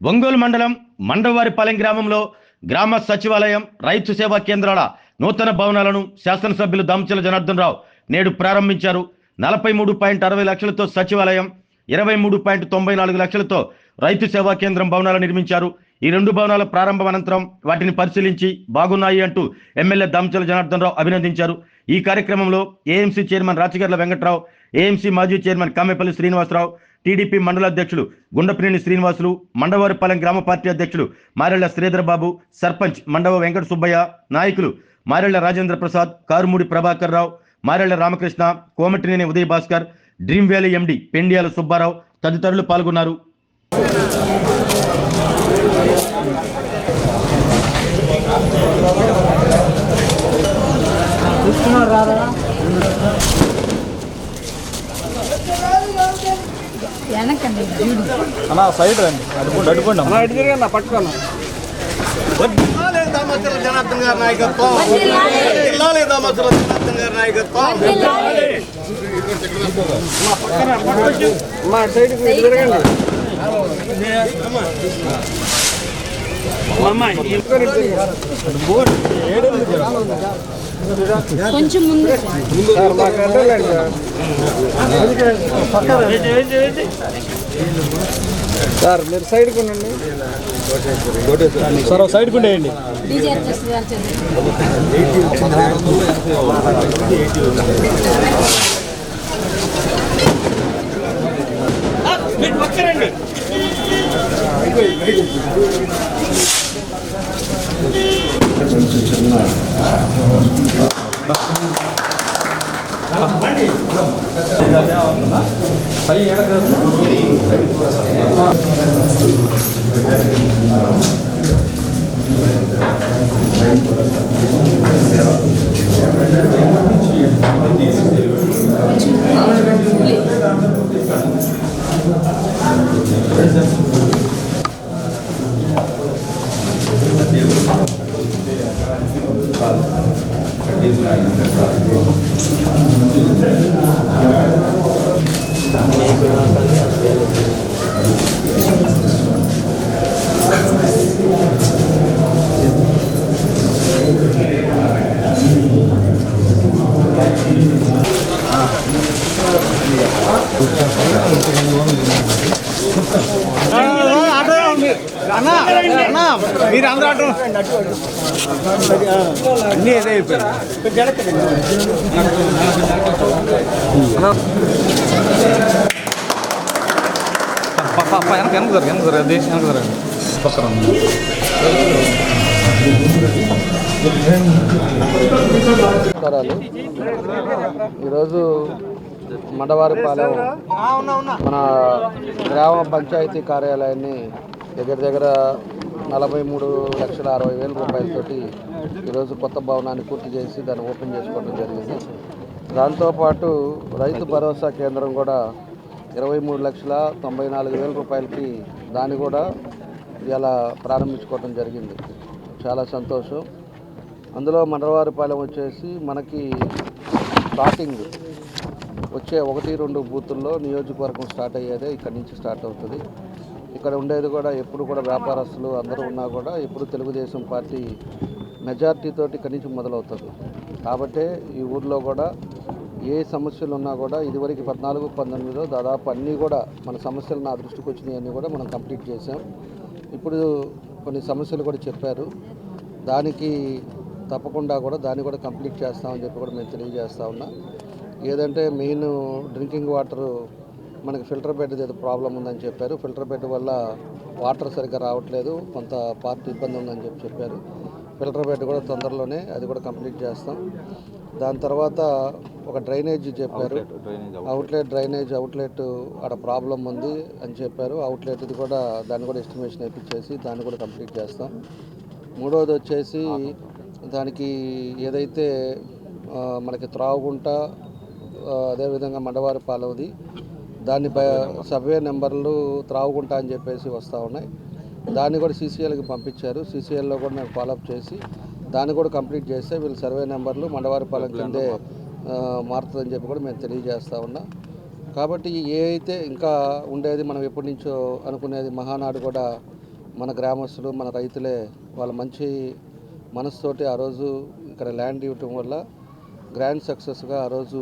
ఒంగోలు మండలం మండవారిపాలెం గ్రామంలో గ్రామ సచివాలయం, రైతు సేవా కేంద్రాల నూతన భవనాలను శాసనసభ్యులు దామచల జనార్దన్ రావు నేడు ప్రారంభించారు. 43.60 లక్షలతో సచివాలయం, 23.94 లక్షలతో రైతు సేవా కేంద్రం భవనాలు నిర్మించారు. ఈ రెండు భవనాల ప్రారంభం అనంతరం వాటిని పరిశీలించి బాగున్నాయి అంటూ ఎమ్మెల్యే దామచల జనార్దన్ రావు అభినందించారు. ఈ కార్యక్రమంలో AMC chairman Rachagarla Venkatrao, AMC మాజీ చైర్మన్ కామెపల్లి శ్రీనివాసరావు, టీడీపీ మండల అధ్యక్షులు గుండపినేని శ్రీనివాసులు, మండవారిపాలెం గ్రామ పార్టీ అధ్యక్షులు మారెళ్ల శ్రీధర్ బాబు, సర్పంచ్ మండవ వెంకట సుబ్బయ్య, నాయకులు మారెళ్ల రాజేంద్ర ప్రసాద్, కారుమూడి ప్రభాకర్ రావు, మారెళ్ల రామకృష్ణ, కోమటినేని ఉదయ్ భాస్కర్, డ్రీమ్ వ్యాలీ ఎండి పెండియాల సుబ్బారావు తదితరులు పాల్గొన్నారు. అన్నా సైడ్ రండి, అడుగుండి అన్నా, ఇటు తిరిగి అన్న పట్టుకున్నా. దామచల జనార్దన్ గారి నాయకత్వం, దామచల జనార్దన్ గారి నాయకత్వం. అమ్మా సైడ్ తిరగండి. కొంచెం ముందు సార్ మీరు సైడ్కి ఉండండి సార్, సైడ్కి ఉండేయండి. మీరు అందరూ అటు అన్నీ ఏదో అయిపోయింది. ఈరోజు మండవారిపాలెం మన గ్రామ పంచాయతీ కార్యాలయాన్ని దగ్గర 43,60,000 రూపాయలతోటి ఈరోజు కొత్త భవనాన్ని పూర్తి చేసి దాన్ని ఓపెన్ చేసుకోవడం జరిగింది. దాంతోపాటు రైతు భరోసా కేంద్రం కూడా 23,94,000 రూపాయలకి దాన్ని కూడా ఇలా ప్రారంభించుకోవడం జరిగింది. చాలా సంతోషం. అందులో మండవారిపాలెం వచ్చేసి మనకి స్టార్టింగ్ వచ్చే 1-2 బూతుల్లో నియోజకవర్గం స్టార్ట్ అయ్యేదే ఇక్కడి నుంచి స్టార్ట్ అవుతుంది. ఇక్కడ ఉండేది కూడా ఎప్పుడు కూడా వ్యాపారస్తులు అందరూ ఉన్నా కూడా ఎప్పుడు తెలుగుదేశం పార్టీ మెజార్టీతోటి ఇక్కడి నుంచి మొదలవుతుంది. కాబట్టి ఈ ఊర్లో కూడా ఏ సమస్యలు ఉన్నా కూడా ఇదివరకు 14-19లో దాదాపు అన్నీ కూడా మన సమస్యలు నా దృష్టికి వచ్చినాయన్నీ కూడా మనం కంప్లీట్ చేసాం. ఇప్పుడు కొన్ని సమస్యలు కూడా చెప్పారు, దానికి తప్పకుండా కూడా దాన్ని కూడా కంప్లీట్ చేస్తామని చెప్పి కూడా మేము తెలియజేస్తా ఉన్నా. ఏదంటే మెయిన్ డ్రింకింగ్ వాటరు మనకి ఫిల్టర్ బెడ్ ఏదో ప్రాబ్లం ఉందని చెప్పారు. ఫిల్టర్ బెడ్ వల్ల వాటర్ సరిగ్గా రావట్లేదు, కొంత పార్ట్ ఇబ్బంది ఉందని చెప్పారు. ఫిల్టర్ బెడ్ కూడా తొందరలోనే అది కూడా కంప్లీట్ చేస్తాం. దాని తర్వాత ఒక డ్రైనేజ్ చెప్పారు, డ్రైనేజ్ అవుట్లెట్ ఆడ ప్రాబ్లం ఉంది అని చెప్పారు. అవుట్లెట్ ఇది కూడా దాన్ని కూడా ఎస్టిమేషన్ వేయించేసి దాన్ని కూడా కంప్లీట్ చేస్తాం. మూడవది వచ్చేసి దానికి ఏదైతే మనకి త్రాగుంట అదేవిధంగా మండవారిపాలెంది దాన్ని సర్వే నెంబర్లు త్రాగుంట అని చెప్పేసి వస్తూ ఉన్నాయి. దాన్ని కూడా సీసీఎల్కి పంపించారు. సీసీఎల్లో కూడా నేను ఫాలోఅప్ చేసి దాన్ని కూడా కంప్లీట్ చేస్తే వీళ్ళు సర్వే నెంబర్లు మండవారిపాలెం కిందే మారుతుందని చెప్పి కూడా మేము తెలియజేస్తూ ఉన్నాం. కాబట్టి ఏ అయితే ఇంకా ఉండేది మనం ఎప్పటి నుంచో అనుకునేది మహానాడు కూడా మన గ్రామస్తులు మన రైతులే వాళ్ళ మంచి మనసుతోటి ఆ రోజు ఇక్కడ ల్యాండ్ ఇవ్వటం వల్ల గ్రాండ్ సక్సెస్గా ఆ రోజు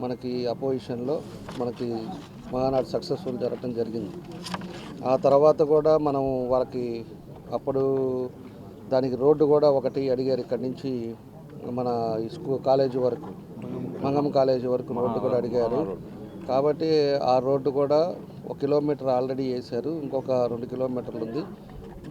మనకి అపోజిషన్లో మనకి మహానాడు సక్సెస్ఫుల్ జరగడం జరిగింది. ఆ తర్వాత కూడా మనం వాళ్ళకి అప్పుడు దానికి రోడ్డు కూడా ఒకటి అడిగారు. ఇక్కడి నుంచి మన కాలేజీ వరకు మంగమ్మ కాలేజీ వరకు రోడ్డు కూడా అడిగారు. కాబట్టి ఆ రోడ్డు కూడా 1 కిలోమీటర్ ఆల్రెడీ వేశారు. ఇంకొక 2 కిలోమీటర్లు ఉంది,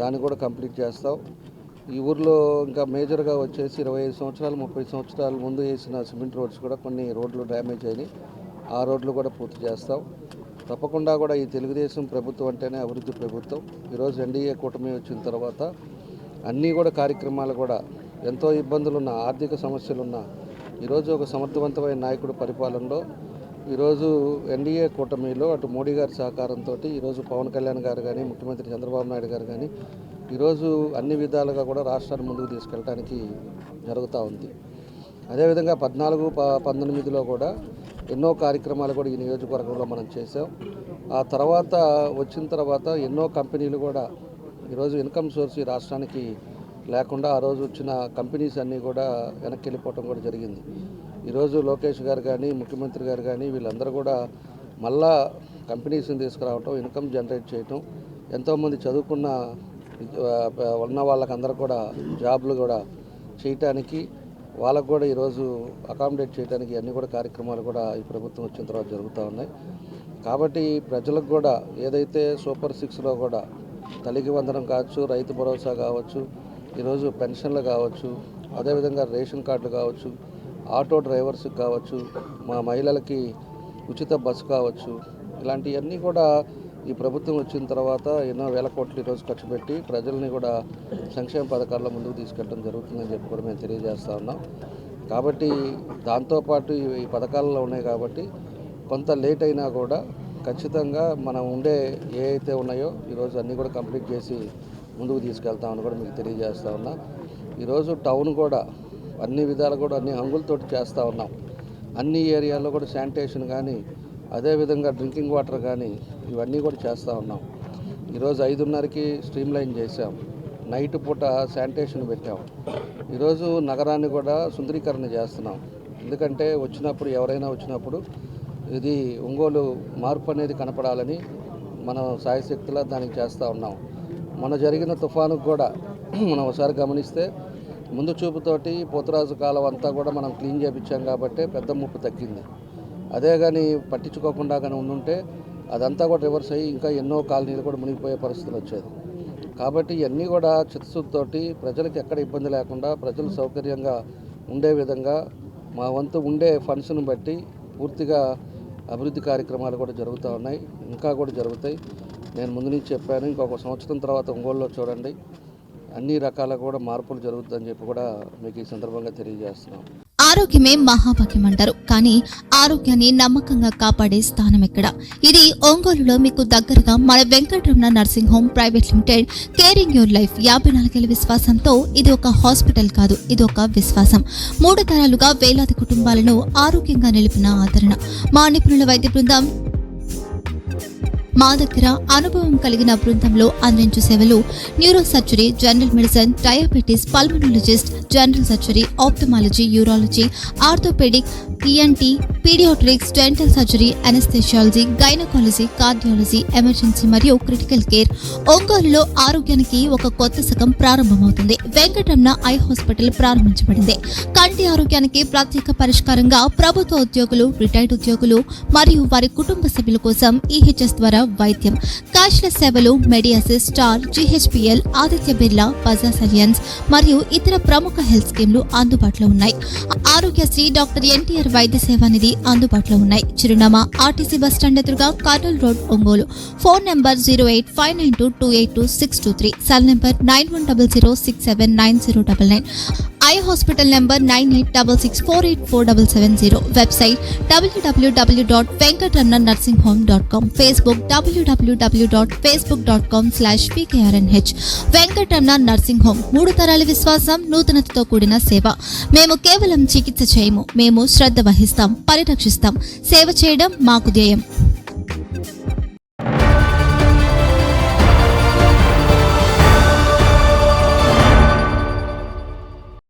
దాన్ని కూడా కంప్లీట్ చేస్తాం. ఈ ఊర్లో ఇంకా మేజర్గా వచ్చేసి 25 సంవత్సరాలు 30 సంవత్సరాల ముందు వేసిన సిమెంట్ రోడ్స్ కూడా కొన్ని రోడ్లు డ్యామేజ్ అయినాయి. ఆ రోడ్లు కూడా పూర్తి చేస్తాం. తప్పకుండా కూడా ఈ తెలుగుదేశం ప్రభుత్వం అంటేనే అభివృద్ధి ప్రభుత్వం. ఈరోజు ఎన్డీఏ కూటమి వచ్చిన తర్వాత అన్నీ కూడా కార్యక్రమాలు కూడా ఎంతో ఇబ్బందులున్న ఆర్థిక సమస్యలున్న ఈరోజు ఒక సమర్థవంతమైన నాయకుడు పరిపాలనలో ఈరోజు ఎన్డీఏ కూటమిలో అటు మోడీ గారి సహకారంతో ఈరోజు పవన్ కళ్యాణ్ గారు కానీ ముఖ్యమంత్రి చంద్రబాబు నాయుడు గారు కానీ ఈరోజు అన్ని విధాలుగా కూడా రాష్ట్రాన్ని ముందుకు తీసుకెళ్ళడానికి జరుగుతూ ఉంది. అదేవిధంగా 14-19లో కూడా ఎన్నో కార్యక్రమాలు కూడా ఈ నియోజకవర్గంలో మనం చేసాం. ఆ తర్వాత వచ్చిన తర్వాత ఎన్నో కంపెనీలు కూడా ఈరోజు ఇన్కమ్ సోర్స్ ఈ రాష్ట్రానికి లేకుండా ఆ రోజు వచ్చిన కంపెనీస్ అన్నీ కూడా వెనక్కి వెళ్ళిపోవటం కూడా జరిగింది. ఈరోజు లోకేష్ గారు కానీ ముఖ్యమంత్రి గారు కానీ వీళ్ళందరూ కూడా మళ్ళా కంపెనీస్ని తీసుకురావటం, ఇన్కమ్ జనరేట్ చేయటం, ఎంతోమంది చదువుకున్న ఉన్న వాళ్ళకందరూ కూడా జాబ్లు కూడా చేయటానికి, వాళ్ళకు కూడా ఈరోజు అకామిడేట్ చేయడానికి అన్ని కూడా కార్యక్రమాలు కూడా ఈ ప్రభుత్వం వచ్చిన తర్వాత జరుగుతూ ఉన్నాయి. కాబట్టి ప్రజలకు కూడా ఏదైతే సూపర్ 6లో కూడా తల్లికి వందనం కావచ్చు, రైతు భరోసా కావచ్చు, ఈరోజు పెన్షన్లు కావచ్చు, అదేవిధంగా రేషన్ కార్డులు కావచ్చు, ఆటో డ్రైవర్స్కి కావచ్చు, మా మహిళలకి ఉచిత బస్సు కావచ్చు, ఇలాంటివన్నీ కూడా ఈ ప్రభుత్వం వచ్చిన తర్వాత ఎన్నో వేల కోట్లు ఈరోజు ఖర్చు పెట్టి ప్రజల్ని కూడా సంక్షేమ పథకాల్లో ముందుకు తీసుకెళ్ళడం జరుగుతుందని చెప్పి కూడా మేము తెలియజేస్తూ ఉన్నాం. కాబట్టి దాంతోపాటు ఈ పథకాలలో ఉన్నాయి కాబట్టి కొంత లేట్ అయినా కూడా ఖచ్చితంగా మనం ఉండే ఏ అయితే ఉన్నాయో ఈరోజు అన్నీ కూడా కంప్లీట్ చేసి ముందుకు తీసుకెళ్తామని కూడా మీకు తెలియజేస్తూ ఉన్నా. ఈరోజు టౌన్ కూడా అన్ని విధాలు కూడా అన్ని హంగులతోటి చేస్తూ ఉన్నాం. అన్ని ఏరియాల్లో కూడా శానిటేషన్ కానీ, అదేవిధంగా డ్రింకింగ్ వాటర్ కానీ ఇవన్నీ కూడా చేస్తూ ఉన్నాం. ఈరోజు 5:30కి స్ట్రీమ్ లైన్ చేసాం, నైట్ పూట శానిటేషన్ పెట్టాం. ఈరోజు నగరాన్ని కూడా సుందరీకరణ చేస్తున్నాం. ఎందుకంటే వచ్చినప్పుడు ఎవరైనా వచ్చినప్పుడు ఇది ఒంగోలు మార్పు అనేది కనపడాలని మనం సాయశక్తిలా దానికి చేస్తూ ఉన్నాం. మొన్న జరిగిన తుఫానుకు కూడా మనం ఒకసారి గమనిస్తే ముందు చూపుతోటి పోతురాజు కాలం అంతా కూడా మనం క్లీన్ చేయించాం కాబట్టి పెద్ద ముప్పు తగ్గింది. అదే కానీ పట్టించుకోకుండా కానీ ఉండుంటే అదంతా కూడా రివర్స్ అయ్యి ఇంకా ఎన్నో కాలనీలు కూడా మునిగిపోయే పరిస్థితులు వచ్చేది. కాబట్టి ఇవన్నీ కూడా చిత్తశుద్ధితోటి ప్రజలకు ఎక్కడ ఇబ్బంది లేకుండా ప్రజలు సౌకర్యంగా ఉండే విధంగా మా వంతు ఉండే ఫండ్స్ను బట్టి పూర్తిగా అభివృద్ధి కార్యక్రమాలు కూడా జరుగుతూ ఉన్నాయి, ఇంకా కూడా జరుగుతాయి. నేను ముందు నుంచి చెప్పాను, ఇంకొక సంవత్సరం తర్వాత ఒంగోలులో చూడండి అన్ని రకాల కూడా మార్పులు జరుగుతుందని చెప్పి కూడా మీకు ఈ సందర్భంగా తెలియజేస్తున్నాం. ఆరోగ్యమే మహాభాగ్యం అంటారు, కానీ ఆరోగ్యాన్ని నమ్మకంగా కాపాడే స్థానం ఎక్కడ? ఇది ఒంగోలులో మీకు దగ్గరగా మన Venkataramana nursing home private limited. Caring your life 54 ఏళ్ల విశ్వాసంతో ఇది ఒక హాస్పిటల్ కాదు, ఇది ఒక విశ్వాసం. 3 తరాలుగా వేలాది కుటుంబాలను ఆరోగ్యంగా నిలిపిన ఆదరణ. మా నిపుణుల వైద్య బృందం మా దగ్గర అనుభవం కలిగిన బృందంలో అందించే సేవలు neuro surgery, general medicine, diabetes, pulmonologist, general surgery, ophthalmology, urology, orthopaedic, ENT, paediatrics, dental surgery, anaesthesiology, gynaecology, cardiology, emergency మరియు క్రిటికల్ కేర్. ఒంగోలులో ఆరోగ్యానికి ఒక కొత్త శకం ప్రారంభమవుతుంది. వెంకటరమణ ఐ హాస్పిటల్ ప్రారంభించబడింది. కంటి ఆరోగ్యానికి ప్రత్యేక పరిష్కారంగా ప్రభుత్వ ఉద్యోగులు, రిటైర్డ్ ఉద్యోగులు మరియు వారి కుటుంబ సభ్యుల కోసం ఈహెచ్ఎస్ ద్వారా వైద్యం, క్యాష్లెస్ సేవలు, మెడియాసిస్, స్టార్, జీహెచ్పిఎల్, ఆదిత్య బిర్లా, బజాజ్ అలియన్స్ మరియు ఇతర ప్రముఖ హెల్త్ స్కీమ్లు అందుబాటులో ఉన్నాయి. ఆరోగ్యశ్రీ, డాక్టర్ ఎన్టీఆర్ వైద్య సేవా నిధి అందుబాటులో ఉన్నాయి. చిరునామా ఆర్టీసీ బస్టాండ్ ఎదురుగా, Kurnool road, Ongole. Phone number 08592282623, cell number 9100679099. Eye hospital number 9866484770. Website www.venkatramanarsinghome.com. Facebook www.facebook.com/pkrnh. Venkataramana nursing home, 3 తరాల విశ్వాసం, నూతనతతో కూడిన సేవ. మేము కేవలం చికిత్స చేయము, మేము శ్రద్ధ వహిస్తాం, పరిరక్షిస్తాం. సేవ చేయడం మాకు ధ్యేయం.